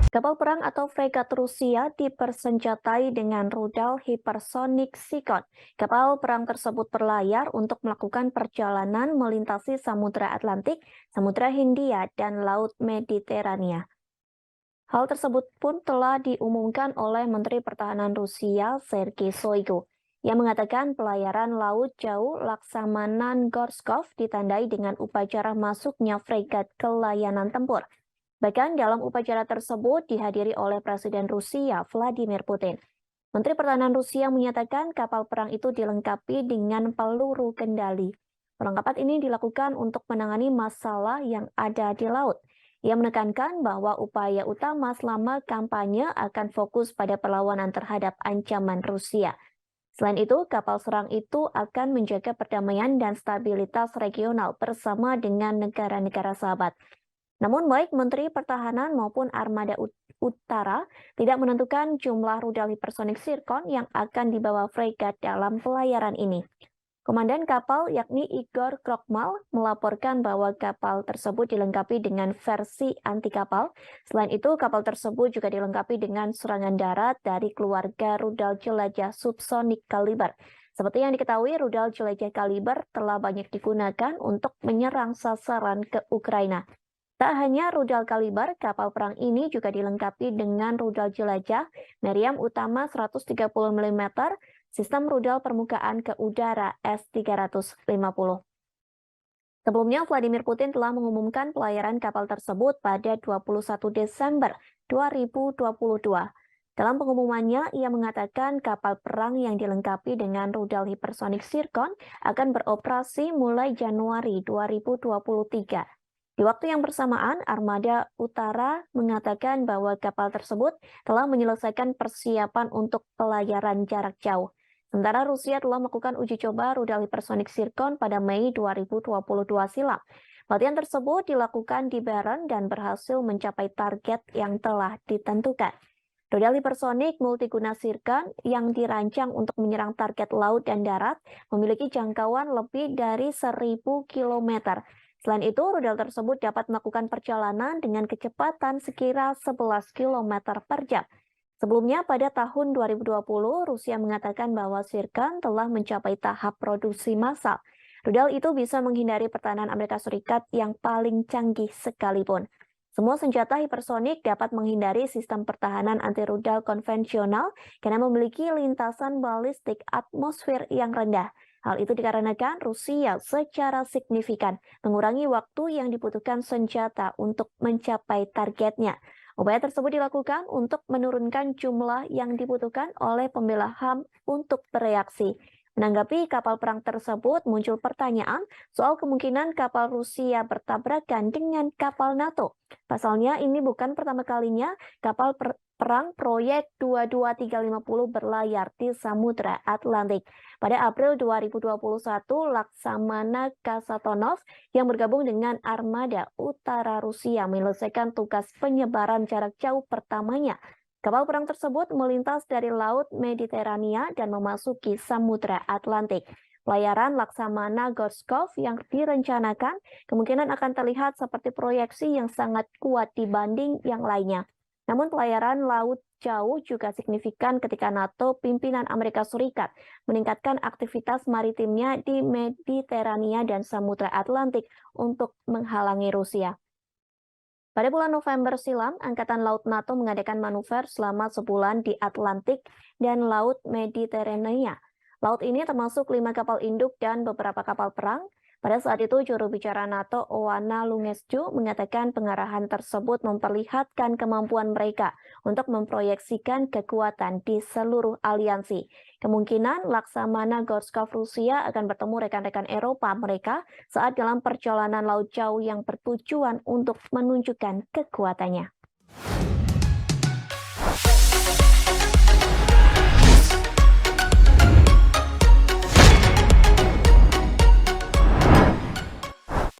Kapal perang atau fregat Rusia dipersenjatai dengan rudal hipersonik Sikon. Kapal perang tersebut berlayar untuk melakukan perjalanan melintasi Samudra Atlantik, Samudra Hindia, dan Laut Mediterania. Hal tersebut pun telah diumumkan oleh Menteri Pertahanan Rusia Sergei Shoigu. Ia mengatakan pelayaran laut jauh Laksamana Gorskov ditandai dengan upacara masuknya fregat ke layanan tempur. Bahkan dalam upacara tersebut dihadiri oleh Presiden Rusia Vladimir Putin. Menteri Pertahanan Rusia menyatakan kapal perang itu dilengkapi dengan peluru kendali. Perlengkapan ini dilakukan untuk menangani masalah yang ada di laut. Ia menekankan bahwa upaya utama selama kampanye akan fokus pada perlawanan terhadap ancaman Rusia. Selain itu, kapal serang itu akan menjaga perdamaian dan stabilitas regional bersama dengan negara-negara sahabat. Namun baik Menteri Pertahanan maupun Armada Utara tidak menentukan jumlah rudal hipersonik Zircon yang akan dibawa fregat dalam pelayaran ini. Komandan kapal yakni Igor Krokmal melaporkan bahwa kapal tersebut dilengkapi dengan versi anti kapal. Selain itu, kapal tersebut juga dilengkapi dengan serangan darat dari keluarga rudal jelajah subsonik kaliber. Seperti yang diketahui, rudal jelajah kaliber telah banyak digunakan untuk menyerang sasaran ke Ukraina. Tak hanya rudal kaliber, kapal perang ini juga dilengkapi dengan rudal jelajah meriam utama 130 mm, sistem rudal permukaan ke udara S-350. Sebelumnya, Vladimir Putin telah mengumumkan pelayaran kapal tersebut pada 21 Desember 2022. Dalam pengumumannya, ia mengatakan kapal perang yang dilengkapi dengan rudal hipersonik Zircon akan beroperasi mulai Januari 2023. Di waktu yang bersamaan, Armada Utara mengatakan bahwa kapal tersebut telah menyelesaikan persiapan untuk pelayaran jarak jauh. Sementara Rusia telah melakukan uji coba rudal hipersonik Zircon pada Mei 2022 silam. Latihan tersebut dilakukan di Beren dan berhasil mencapai target yang telah ditentukan. Rudal hipersonik multiguna Zircon yang dirancang untuk menyerang target laut dan darat memiliki jangkauan lebih dari 1.000 km. Selain itu, rudal tersebut dapat melakukan perjalanan dengan kecepatan sekira 11 km per jam. Sebelumnya, pada tahun 2020, Rusia mengatakan bahwa Zircon telah mencapai tahap produksi massal. Rudal itu bisa menghindari pertahanan Amerika Serikat yang paling canggih sekalipun. Semua senjata hipersonik dapat menghindari sistem pertahanan anti-rudal konvensional karena memiliki lintasan balistik atmosfer yang rendah. Hal itu dikarenakan Rusia secara signifikan mengurangi waktu yang dibutuhkan senjata untuk mencapai targetnya. Upaya tersebut dilakukan untuk menurunkan jumlah yang dibutuhkan oleh pembela HAM untuk bereaksi. Menanggapi kapal perang tersebut, muncul pertanyaan soal kemungkinan kapal Rusia bertabrakan dengan kapal NATO. Pasalnya, ini bukan pertama kalinya kapal perang proyek 22350 berlayar di Samudra Atlantik. Pada April 2021, Laksamana Kasatonov yang bergabung dengan Armada Utara Rusia menyelesaikan tugas penyebaran jarak jauh pertamanya. Kapal perang tersebut melintas dari Laut Mediterania dan memasuki Samudra Atlantik. Pelayaran Laksamana Gorskov yang direncanakan kemungkinan akan terlihat seperti proyeksi yang sangat kuat dibanding yang lainnya. Namun pelayaran laut jauh juga signifikan ketika NATO pimpinan Amerika Serikat meningkatkan aktivitas maritimnya di Mediterania dan Samudra Atlantik untuk menghalangi Rusia. Pada bulan November silam, Angkatan Laut NATO mengadakan manuver selama sebulan di Atlantik dan Laut Mediterania. Laut ini termasuk 5 kapal induk dan beberapa kapal perang. Pada saat itu, juru bicara NATO Oana Lungescu mengatakan pengarahan tersebut memperlihatkan kemampuan mereka untuk memproyeksikan kekuatan di seluruh aliansi. Kemungkinan Laksamana Gorskov Rusia akan bertemu rekan-rekan Eropa mereka saat dalam perjalanan laut jauh yang bertujuan untuk menunjukkan kekuatannya.